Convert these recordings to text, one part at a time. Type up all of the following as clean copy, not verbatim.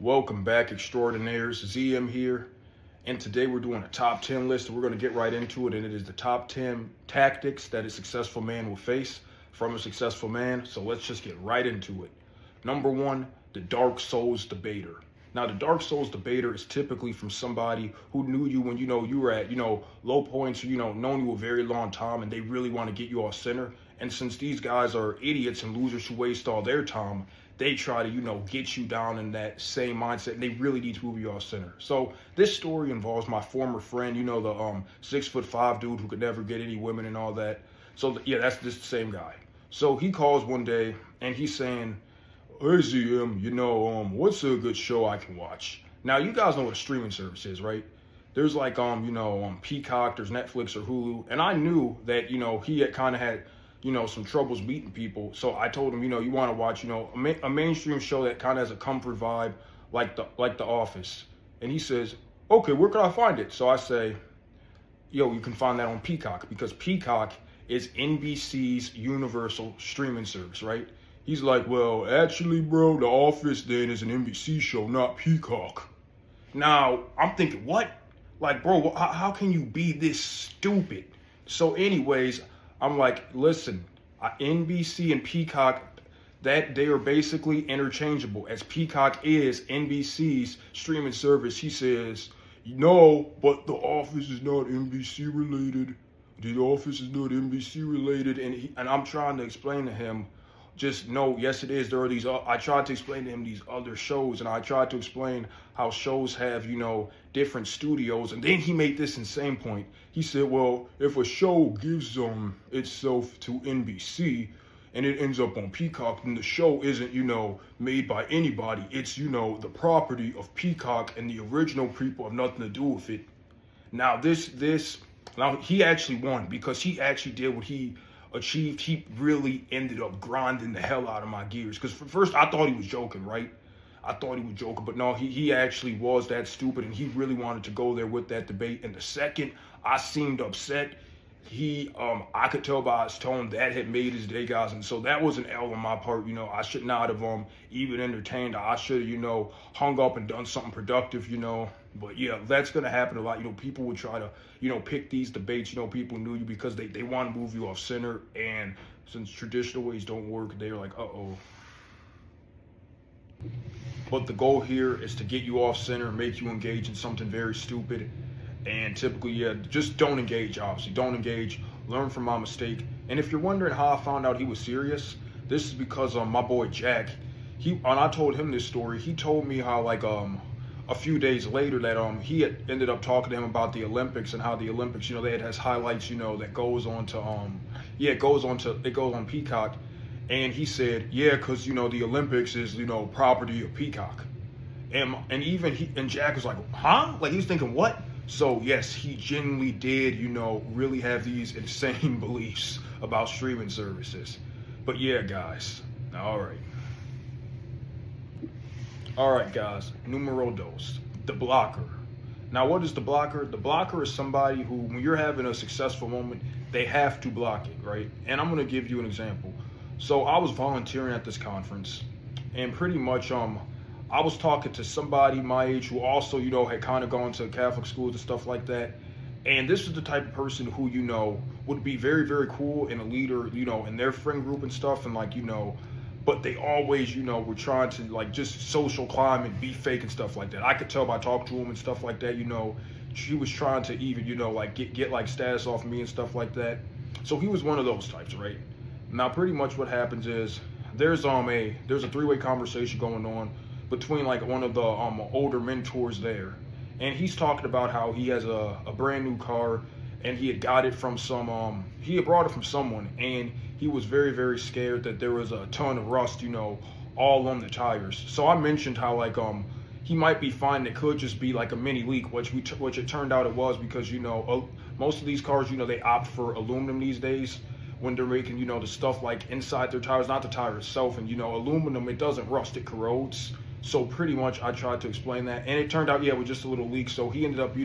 Welcome back, extraordinaires. ZM here, and today we're doing a top 10 list, and we're going to get right into it, and it is the top 10 tactics that a successful man will face from a successful man. So let's just get right into it. Number one, the Dark Souls debater. Now, the Dark Souls debater is typically from somebody who knew you when, you were at, low points, or, known you a very long time, and they really want to get you off center. And since these guys are idiots and losers who waste all their time, they try to, get you down in that same mindset, and they really need to move you off center. So this story involves my former friend, the 6'5" dude who could never get any women and all that. So yeah, that's just the same guy. So he calls one day and he's saying, "Hey ZM, what's a good show I can watch?" Now, you guys know what a streaming service is, right? There's like, Peacock, there's Netflix or Hulu. And I knew that, he had kind of had, some troubles meeting people. So I told him, you want to watch, a mainstream show that kind of has a comfort vibe like the Office. And he says, "Okay, where can I find it?" So I say, "You can find that on Peacock, because Peacock is NBC's universal streaming service, right?" He's like, "Well, actually, bro, The Office then is an NBC show, not Peacock." Now, I'm thinking, what? Like, bro, how can you be this stupid? So anyways, I'm like, listen, NBC and Peacock, that they are basically interchangeable, as Peacock is NBC's streaming service. He says, "No, but The Office is not NBC related. The Office is not NBC related." And I'm trying to explain to him, just no, yes it is. There are these, I tried to explain to him these other shows, and I tried to explain how shows have, different studios. And then he made this insane point. He said, "Well, if a show gives itself to NBC and it ends up on Peacock, then the show isn't, made by anybody. It's, the property of Peacock, and the original people have nothing to do with it." Now now he actually won, because he actually did what he achieved. He really ended up grinding the hell out of my gears, because first I thought he was joking, right? I thought he was joking, but no, he actually was that stupid, and he really wanted to go there with that debate. And the second I seemed upset, I could tell by his tone that had made his day, guys. And so that was an L on my part. I should not have even entertained. I should have, hung up and done something productive, But yeah, that's gonna happen a lot. People would try to, pick these debates. People knew you because they want to move you off center, and since traditional ways don't work, they're like, uh-oh. But the goal here is to get you off center, make you engage in something very stupid. And typically, yeah, just don't engage, obviously. Don't engage. Learn from my mistake. And if you're wondering how I found out he was serious, this is because my boy Jack, when I told him this story, he told me how, like, a few days later that he had ended up talking to him about the Olympics, and how the Olympics, they has highlights, that goes on to it goes on Peacock. And he said, yeah, because the Olympics is property of Peacock. And even Jack was like, huh? Like, he was thinking, what? So yes, he genuinely did, really have these insane beliefs about streaming services. But yeah, guys, all right, guys, numero dos, the blocker. Now, what is the blocker? The blocker is somebody who, when you're having a successful moment, they have to block it, right? And I'm gonna give you an example. So I was volunteering at this conference, and pretty much I was talking to somebody my age who also, had kind of gone to Catholic schools and stuff like that. And this is the type of person who, would be very, very cool and a leader, in their friend group and stuff. And like, but they always, were trying to like just social climb and be fake and stuff like that. I could tell by talking to him and stuff like that, she was trying to even, like get like status off me and stuff like that. So he was one of those types, right? Now, pretty much what happens is there's a three-way conversation going on between like one of the older mentors there, and he's talking about how he has a brand new car, and he had got it from he had brought it from someone, and he was very, very scared that there was a ton of rust, all on the tires. So I mentioned how like he might be fine. It could just be like a mini leak, which it turned out it was, because most of these cars, they opt for aluminum these days when they're making the stuff like inside their tires, not the tire itself. And aluminum, it doesn't rust, it corrodes. So pretty much I tried to explain that, and it turned out, yeah, it was just a little leak. So he ended up,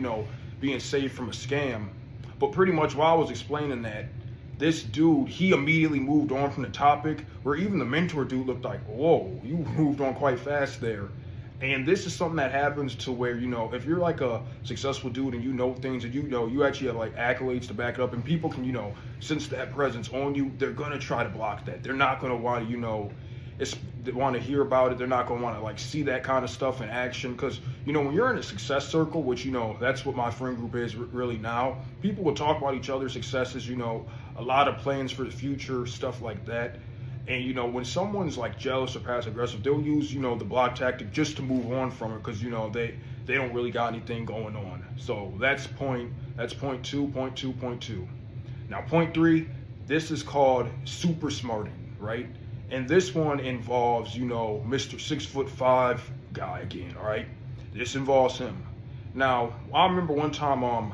being saved from a scam. But pretty much while I was explaining that, this dude, he immediately moved on from the topic, where even the mentor dude looked like, whoa, you moved on quite fast there. And this is something that happens to where, if you're like a successful dude and you know things and you actually have like accolades to back it up, and people can, sense that presence on you, they're going to try to block that. They're not going to want to, they want to hear about it. They're not going to want to like see that kind of stuff in action. Because, when you're in a success circle, which, that's what my friend group is really now, people will talk about each other's successes, a lot of plans for the future, stuff like that. And, when someone's like jealous or passive aggressive, they'll use, the block tactic just to move on from it because, they don't really got anything going on. So that's point two. Now, point three, this is called super smarting, right? And this one involves, Mr. 6'5" guy again, all right? This involves him. Now, I remember one time, I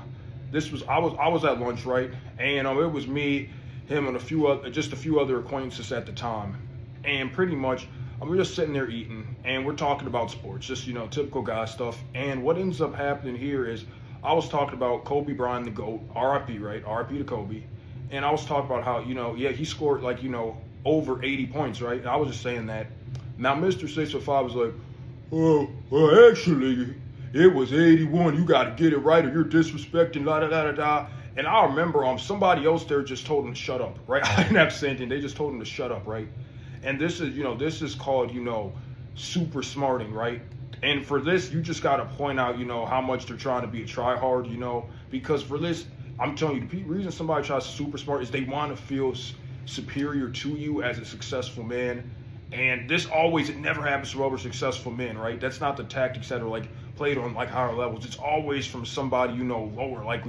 was at lunch, right? And it was me, him, and a few other acquaintances at the time. And pretty much, we're just sitting there eating, and we're talking about sports, just, typical guy stuff. And what ends up happening here is I was talking about Kobe Bryant, the GOAT, RIP, right? RIP to Kobe. And I was talking about how, he scored like, over 80 points, right? And I was just saying that. Now, Mr. 6'5" was like, oh, well, actually, it was 81. You got to get it right or you're disrespecting, la da da da da. And I remember somebody else there just told him to shut up, right? I didn't have to say anything. They just told him to shut up, right? And this is called, super smarting, right? And for this, you just got to point out, how much they're trying to be a try-hard, because for this, I'm telling you, the reason somebody tries to super smart is they want to feel superior to you as a successful man. And it never happens to other successful men, right? That's not the tactics that are like played on like higher levels. It's always from somebody lower, like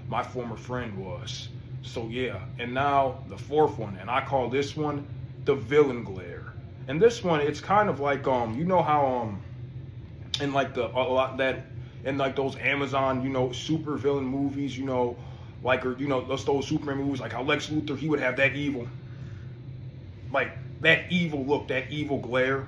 my former friend was. So yeah. And now the fourth one, and I call this one the villain glare. And this one, it's kind of like how in like in like those Amazon super villain movies, those Superman movies, like how Lex Luthor, he would have that evil, like that evil look, that evil glare.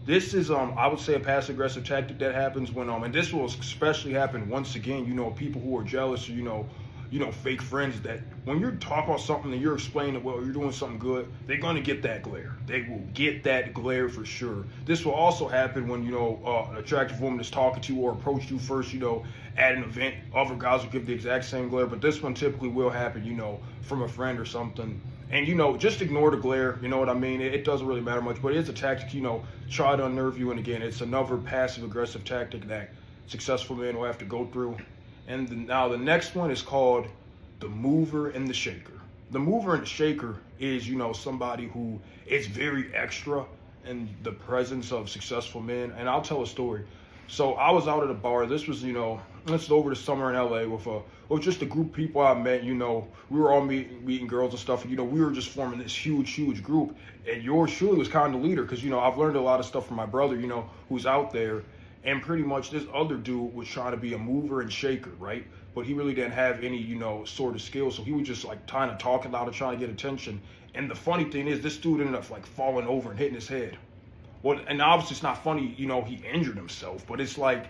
This is I would say a passive aggressive tactic that happens when and this will especially happen once again, people who are jealous or fake friends, that when you're talking about something and you're explaining it well, you're doing something good, they're gonna get that glare. They will get that glare for sure. This will also happen when an attractive woman is talking to you or approached you first, at an event. Other guys will give the exact same glare, but this one typically will happen, from a friend or something. And just ignore the glare, you know what I mean? It doesn't really matter much, but it is a tactic, try to unnerve you. And again, it's another passive aggressive tactic that successful men will have to go through. And now the next one is called the mover and the shaker. The mover and the shaker is, somebody who is very extra in the presence of successful men. And I'll tell a story. So I was out at a bar. This was, this over the summer in LA with just a group of people I met. We were all meeting girls and stuff. And, we were just forming this huge group. And yours truly was kind of the leader because, I've learned a lot of stuff from my brother, who's out there. And pretty much this other dude was trying to be a mover and shaker, right? But he really didn't have any, sort of skills. So he was just like kind of talking loud and trying to get attention. And the funny thing is this dude ended up like falling over and hitting his head. Well, and obviously it's not funny, he injured himself, but it's like,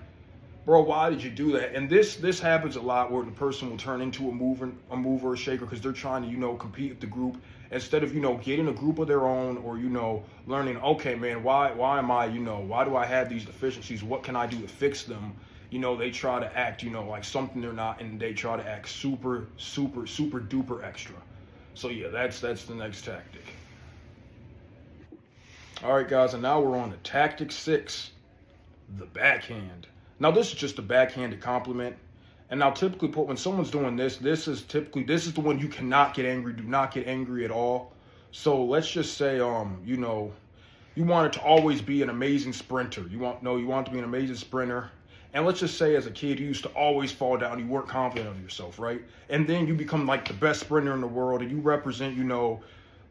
bro, why did you do that? And this happens a lot where the person will turn into a mover or a shaker because they're trying to, compete with the group instead of, getting a group of their own or, learning, okay, man, why am I, why do I have these deficiencies? What can I do to fix them? They try to act, like something they're not, and they try to act super duper extra. So yeah, that's the next tactic. All right, guys, and now we're on to tactic 6, the backhand. Now, this is just a backhanded compliment. And now, typically, when someone's doing this is the one you cannot get angry. Do not get angry at all. So let's just say, you wanted to always be an amazing sprinter. You want to be an amazing sprinter. And let's just say as a kid, you used to always fall down. You weren't confident of yourself, right? And then you become like the best sprinter in the world, and you represent,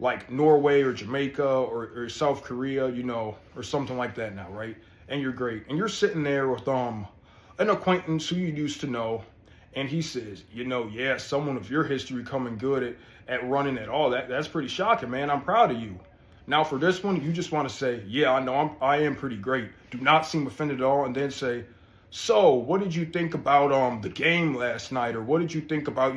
like Norway or Jamaica or South Korea, or something like that now, right? And you're great. And you're sitting there with an acquaintance who you used to know, and he says, yeah, someone of your history coming good at running at all. That's pretty shocking, man. I'm proud of you. Now for this one, you just want to say, yeah, I know I am pretty great. Do not seem offended at all, and then say, so what did you think about the game last night? Or what did you think about,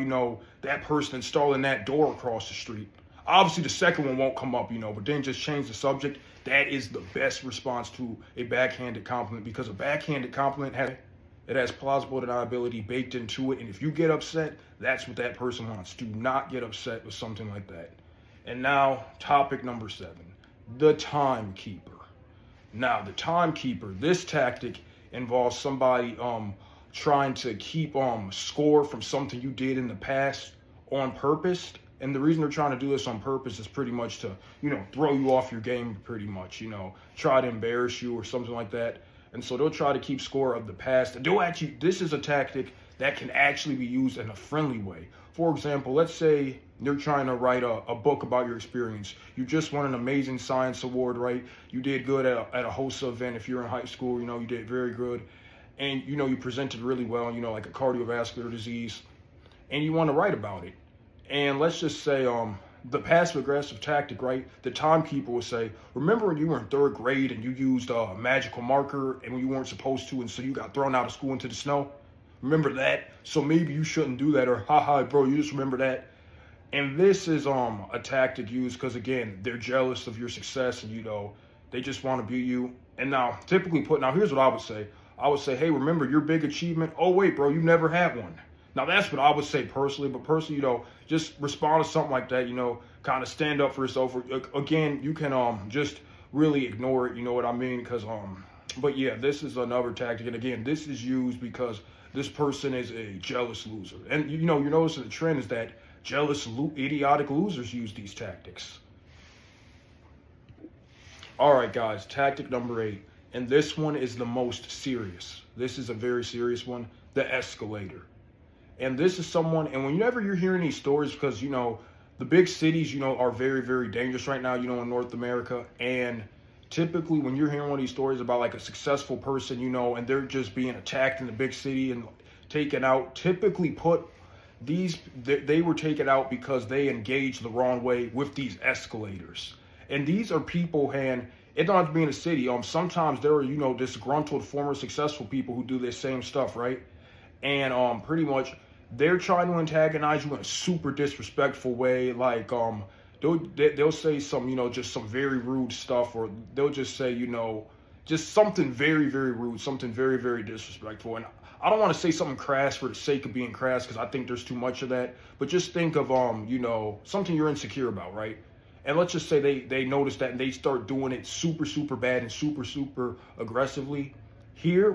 that person installing that door across the street? Obviously, the second one won't come up, but then just change the subject. that is the best response to a backhanded compliment, because a backhanded compliment has plausible deniability baked into it. And if you get upset, that's what that person wants. Do not get upset with something like that. And now, topic number 7, the timekeeper. Now, the timekeeper, this tactic involves somebody trying to keep score from something you did in the past on purpose. And the reason they're trying to do this on purpose is pretty much to, throw you off your game, pretty much, try to embarrass you or something like that. And so they'll try to keep score of the past. This is a tactic that can actually be used in a friendly way. For example, let's say you're trying to write a book about your experience. You just won an amazing science award, right? You did good at a HOSA event. If you're in high school, you did very good. And, you presented really well, like a cardiovascular disease. And you want to write about it. And let's just say the passive-aggressive tactic, right? The timekeeper will say, remember when you were in 3rd grade and you used a magical marker and when you weren't supposed to, and so you got thrown out of school into the snow? Remember that? So maybe you shouldn't do that, or haha, bro, you just remember that. And this is a tactic used because, again, they're jealous of your success and, they just want to be you. And now, here's what I would say. I would say, hey, remember your big achievement? Oh, wait, bro, you never had one. Now, that's what I would say personally, but personally, just respond to something like that, kind of stand up for yourself. Again, you can just really ignore it, you know what I mean? Because, but yeah, this is another tactic. And again, this is used because this person is a jealous loser. And, you're noticing the trend is that jealous, idiotic losers use these tactics. All right, guys, tactic number 8. And this one is the most serious. This is a very serious one, the escalator. And this is someone, and whenever you're hearing these stories, because, the big cities, are very, very dangerous right now, in North America. And typically when you're hearing one of these stories about like a successful person, and they're just being attacked in the big city and taken out, typically they were taken out because they engaged the wrong way with these escalators. And these are people, and it don't have to be in a city. Sometimes there are, disgruntled former successful people who do this same stuff, right? And pretty much they're trying to antagonize you in a super disrespectful way. Like they'll say some, just some very rude stuff, or they'll just say, just something very, very rude, something very, very disrespectful. And I don't want to say something crass for the sake of being crass, because I think there's too much of that. But just think of something you're insecure about, right? And let's just say they notice that and they start doing it super, super bad and super, super aggressively. Here,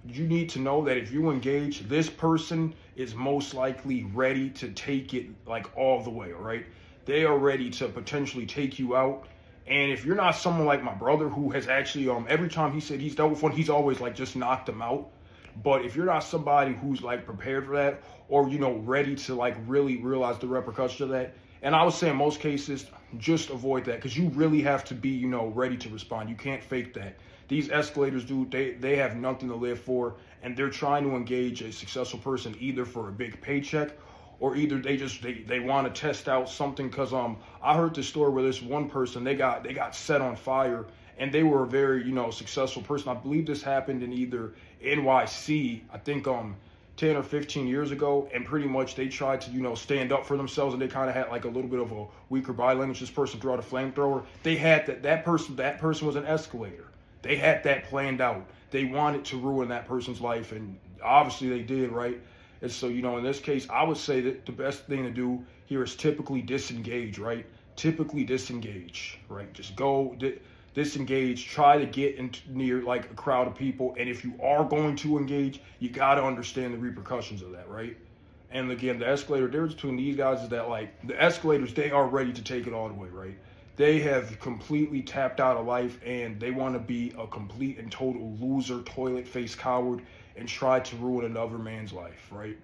you need to know that if you engage, this person is most likely ready to take it like all the way, all right? They are ready to potentially take you out. And if you're not someone like my brother, who has actually, every time he said he's dealt with one, he's always like just knocked them out. But if you're not somebody who's like prepared for that, or, ready to like really realize the repercussions of that, and I would say in most cases, just avoid that, because you really have to be, ready to respond. You can't fake that. These escalators, dude, they have nothing to live for, and they're trying to engage a successful person either for a big paycheck, or either they want to test out something. Because I heard this story where this one person, they got set on fire, and they were a very successful person. I believe this happened in either NYC, I think 10 or 15 years ago, and pretty much they tried to stand up for themselves, and they kind of had like a little bit of a weaker body language. This person threw out a flamethrower. They had that person was an escalator. They had that planned out. They wanted to ruin that person's life, and obviously they did, right? And so, in this case, I would say that the best thing to do here is typically disengage, right? Typically disengage, right? Just go disengage, try to get near like a crowd of people. And if you are going to engage, you got to understand the repercussions of that, right? And again, the escalator, difference between these guys is that like the escalators, they are ready to take it all the way, right? They have completely tapped out of life, and they want to be a complete and total loser, toilet-faced coward, and try to ruin another man's life, right?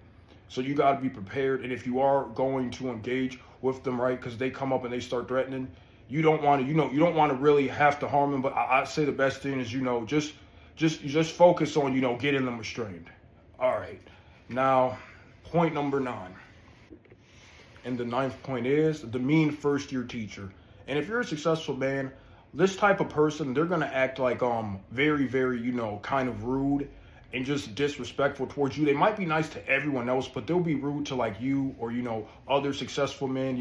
So you got to be prepared. And if you are going to engage with them, right, because they come up and they start threatening, you don't want to, you don't want to really have to harm them. But I'd say the best thing is, just focus on, getting them restrained. All right. Now, point number 9. And the 9th point is the mean first-year teacher. And if you're a successful man, this type of person, they're going to act like very, very, kind of rude and just disrespectful towards you. They might be nice to everyone else, but they'll be rude to like you or, other successful men,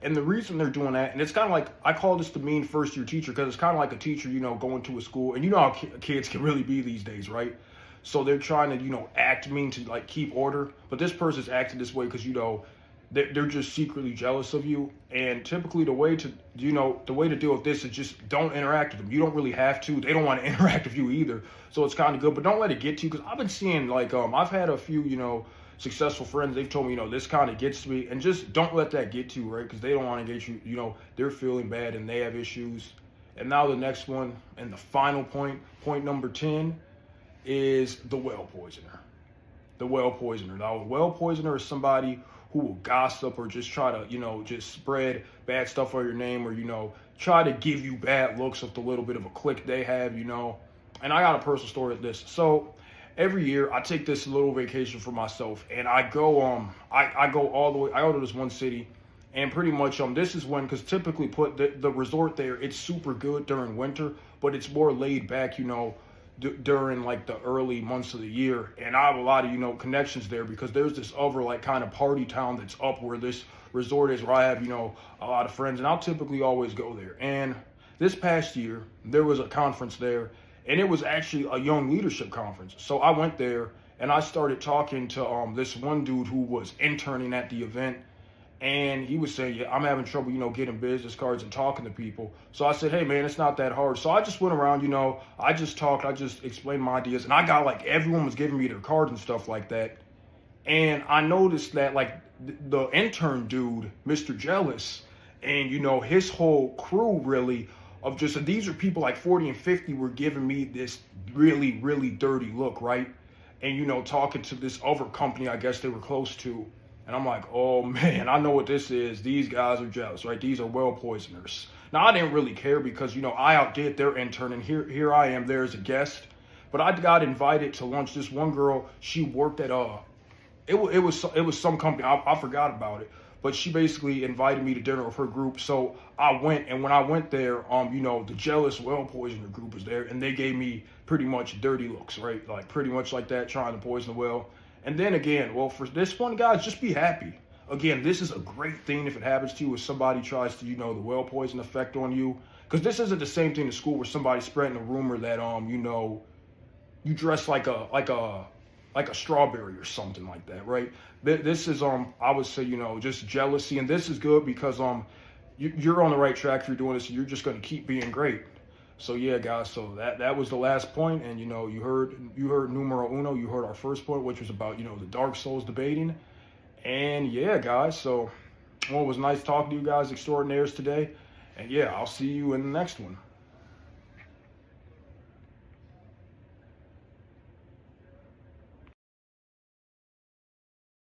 And the reason they're doing that, and it's kind of like, I call this the mean first year teacher, because it's kind of like a teacher, going to a school, and you know how kids can really be these days, right? So they're trying to, act mean to like keep order, but this person's acting this way because, they're just secretly jealous of you. And typically the way to, the way to deal with this is just don't interact with them. You don't really have to. They don't want to interact with you either. So it's kind of good, but don't let it get to you. Because I've been seeing like, I've had a few, successful friends. They've told me, this kind of gets to me, and just don't let that get to you, right? Because they don't want to get you, they're feeling bad and they have issues. And now the next one, and the final point number 10, is the well poisoner. The well poisoner. Now, a well poisoner is somebody who will gossip or just try to, just spread bad stuff on your name, or, try to give you bad looks with the little bit of a click they have, And I got a personal story of this. So every year I take this little vacation for myself, and I go, I go all the way, I go to this one city, and pretty much, this is when, because typically the resort there, it's super good during winter, but it's more laid back, during like the early months of the year. And I have a lot of connections there, because there's this other like kind of party town that's up where this resort is, where I have a lot of friends, and I'll typically always go there. And this past year there was a conference there, and it was actually a young leadership conference. So I went there and I started talking to this one dude who was interning at the event. And he was saying, yeah, I'm having trouble, getting business cards and talking to people. So I said, hey, man, it's not that hard. So I just went around, I just talked, I just explained my ideas. And I got like, everyone was giving me their cards and stuff like that. And I noticed that like the intern dude, Mr. Jealous, and, his whole crew really of just, these are people like 40 and 50 were giving me this really, really dirty look, right? And, talking to this other company, I guess they were close to. And I'm like, oh man, I know what this is. These guys are jealous, right? These are well poisoners. Now, I didn't really care because, I outdid their intern, and here I am there as a guest. But I got invited to lunch. This one girl, she worked at it was some company. I forgot about it. But she basically invited me to dinner with her group. So I went, and when I went there, the jealous well poisoner group was there, and they gave me pretty much dirty looks, right? Like pretty much like that, trying to poison the well. And then again, well, for this one, guys, just be happy. Again, this is a great thing if it happens to you, if somebody tries to, the well poison effect on you. Because this isn't the same thing in school where somebody's spreading a rumor that, you dress like a strawberry or something like that, right? This is, I would say, just jealousy. And this is good because, you're on the right track if you're doing this, and you're just going to keep being great. So yeah, guys, so that was the last point. And, you heard numero uno, you heard our first point, which was about, the Dark Souls debating. And yeah, guys, so, well, it was nice talking to you guys extraordinaires today. And yeah, I'll see you in the next one.